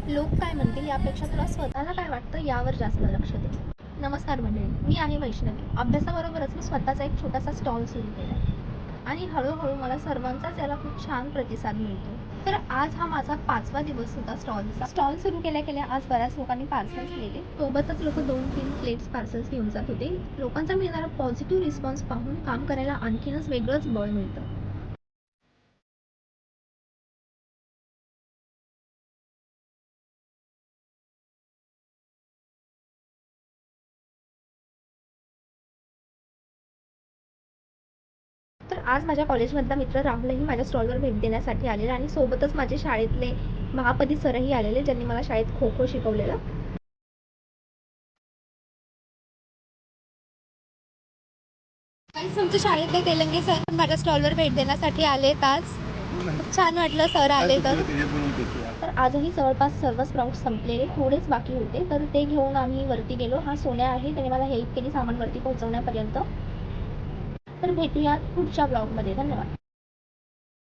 लोक काय म्हणतील यापेक्षा तुला स्वतःला काय वाटतं यावर जास्त लक्ष दे. नमस्कार मंडळी, मी आहे वैष्णवी. अभ्यासाबरोबरच मी स्वतःचा एक छोटासा स्टॉल सुरू केला आहे आणि हळूहळू मला सर्वांचाच याला खूप छान प्रतिसाद मिळतो. तर आज हा माझा 5वा दिवस होता स्टॉलचा. स्टॉल सुरू केल्या केल्या आज बऱ्याच लोकांनी पार्सल्स नेले. सोबतच लोक 2-3 प्लेट्स पार्सल्स घेऊन जात होते. लोकांचा मिळणारा पॉझिटिव्ह रिस्पॉन्स पाहून काम करायला आणखीनच वेगळंच बळ मिळतं. तर आज माझ्या कॉलेजमधला मित्र राहुलही माझ्या स्टॉलवर भेट देण्यासाठी आलेला आणि सोबतच माझे शाळेतले महापदी सरही आलेले, ज्यांनी मला शाळेत खो खो शिकवलेलं. तुमच्या शाळेतले तेलंगे सर पण माझ्या स्टॉलवर भेट देण्यासाठी आलेत आज. खूप छान वाटलं सर आले तर. आजही जवळपास सर्व स्प्राउट संपलेले, थोडेच बाकी होते, तर ते घेऊन आम्ही वरती गेलो. हा सोन्या आहे, त्याने मला हेल्प केली सामान वरती पोहोचवण्यापर्यंत. तर भेटूया पुढच्या ब्लॉगमध्ये. धन्यवाद.